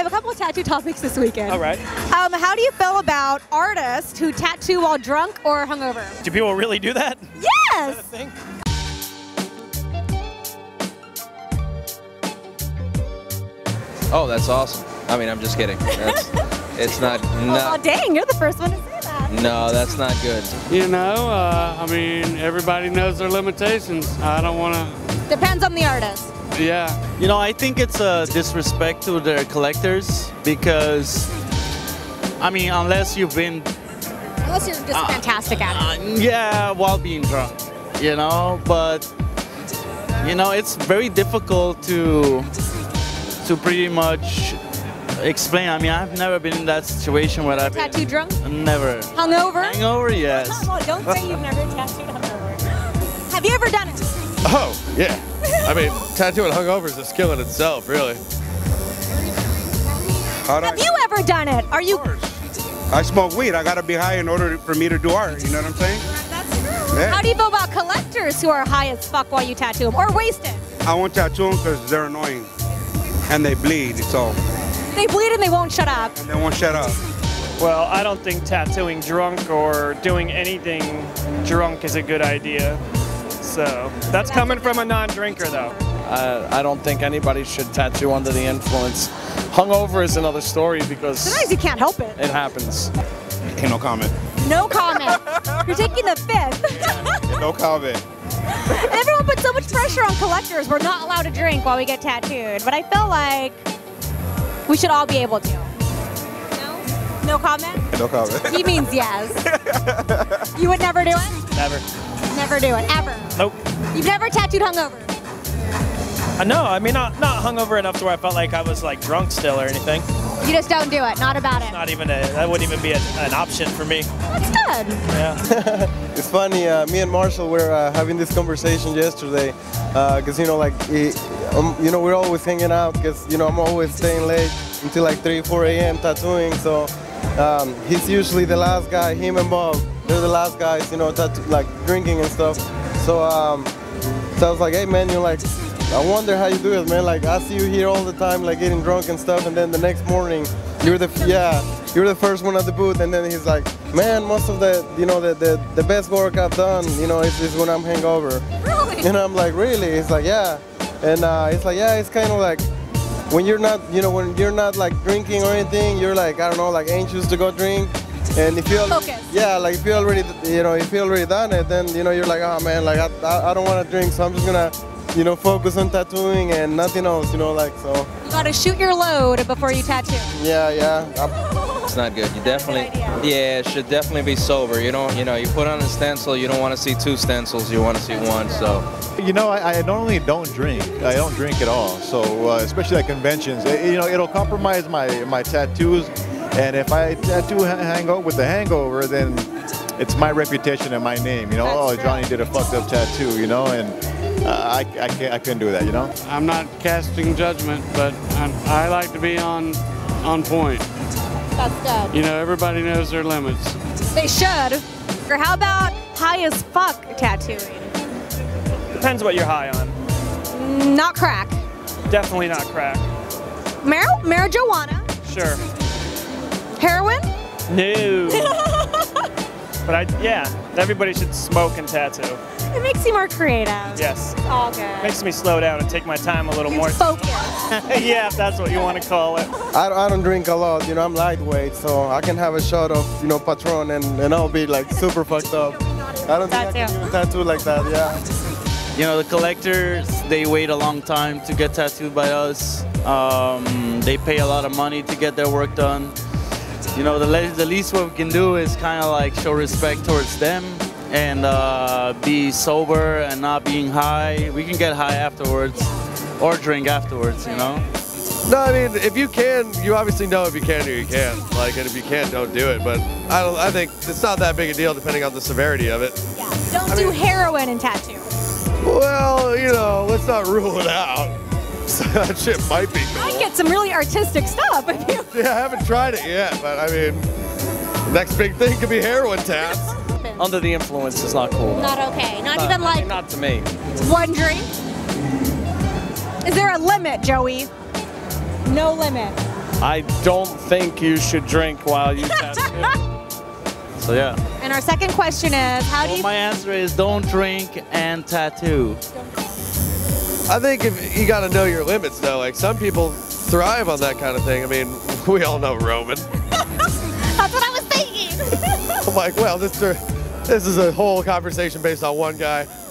have a couple of tattoo topics this weekend. All right. How do you feel about artists who tattoo while drunk or hungover? Do people really do that? Yes! Is that a thing? Oh, that's awesome. I mean, I'm just kidding. It's not. Oh, dang, you're the first one to say that. No, that's not good. You know, I mean, everybody knows their limitations. I don't want to. Depends on the artist. Yeah. You know, I think it's a disrespect to their collectors because, I mean, unless you've been, Unless you're just fantastic at it. yeah, while being drunk, you know, but, you know, it's very difficult to pretty much explain. I mean, I've never been in that situation where I've Tattoo drunk? Never. Hungover? Hangover, yes. Oh, don't say you've never tattooed hungover. Have you ever done it? Oh, yeah. I mean, tattooing hungover is a skill in itself, really. Have you ever done it? Are you? I smoke weed. I gotta be high in order for me to do art. You know what I'm saying? That's true. Yeah. How do you feel about collectors who are high as fuck while you tattoo them or wasted? I won't tattoo them because they're annoying and they bleed. So. They bleed and they won't shut up. And they won't shut up. Well, I don't think tattooing drunk or doing anything drunk is a good idea. So that's coming from a non-drinker, though. I don't think anybody should tattoo under the influence. Hungover is another story because Sometimes you can't help it. it happens. Okay, no comment. No comment. You're taking the fifth. No comment. Everyone puts so much pressure on collectors. We're not allowed to drink while we get tattooed. But I feel like we should all be able to. No? No comment? No comment. He means yes. You would never do it? Never. Never do it, ever. Nope. You've never tattooed hungover? No, I mean, not hungover enough to where I felt like I was like drunk still or anything. You just don't do it, not about it. Not even that wouldn't even be an option for me. That's good. Yeah. It's funny, me and Marshall were having this conversation yesterday, because, you know, like, you know, we're always hanging out because, you know, I'm always staying late until like 3, 4 a.m. tattooing, so he's usually the last guy, him and Bob, they're the last guys, you know, like drinking and stuff. So, so I was like, hey man, you're like, I wonder how you do it, man. Like, I see you here all the time, like getting drunk and stuff, and then the next morning, you're the first one at the booth, and then he's like, man, most of the, you know, the best work I've done, you know, is when I'm hangover. Really? And I'm like, really? He's like, yeah. And it's like, yeah, it's kind of like, when you're not, you know, when you're not like drinking or anything, you're like, I don't know, like anxious to go drink. And if you, yeah, like if you already, you know, if you already done it, then, you know, you're like, oh man, like I don't want to drink, so I'm just gonna, you know, focus on tattooing and nothing else, you know, like, so. You gotta shoot your load before you tattoo. Yeah, yeah. It's not good. You definitely, yeah, it should definitely be sober. You don't, you know, you put on a stencil, you don't want to see 2 stencils, you want to see 1, so. You know, I normally don't drink. I don't drink at all, so especially at conventions, you know, it'll compromise my tattoos, and if I tattoo hangover with the hangover, then it's my reputation and my name, you know. Oh, Johnny did a fucked up tattoo, you know, and I couldn't do that, you know. I'm not casting judgment, but I like to be on point. That's good. You know, everybody knows their limits. They should. Or how about high as fuck tattooing? Depends what you're high on. Not crack. Definitely not crack. Marijuana. Sure. Heroin? No. But yeah, everybody should smoke and tattoo. It makes you more creative. Yes. It's all good. Makes me slow down and take my time a little more. Focus. Yeah, if that's what you want to call it. I don't drink a lot, you know, I'm lightweight, so I can have a shot of, you know, Patron and I'll be like super fucked up. I don't think I can even tattoo like that, yeah. You know, the collectors, they wait a long time to get tattooed by us. They pay a lot of money to get their work done. You know, the least what we can do is kind of like show respect towards them and be sober and not being high. We can get high afterwards or drink afterwards, you know? No, I mean, if you can, you obviously know if you can or you can't. Like, and if you can't, don't do it. But I think it's not that big a deal depending on the severity of it. Yeah. Don't do heroin and tattoo. Well, you know, let's not rule it out. That shit might be cool. I get some really artistic stuff. Yeah, I haven't tried it yet, but I mean, the next big thing could be heroin tats. Under the influence is not cool. Not okay. Not even like Not to me. 1 drink. Is there a limit, Joey? No limit. I don't think you should drink while you tattoo. So yeah. And our second question is, how do Well, you... my answer is don't drink and tattoo. I think if you got to know your limits, though. Like, some people thrive on that kind of thing. I mean, we all know Roman. That's what I was thinking. I'm like, well, this is a whole conversation based on one guy.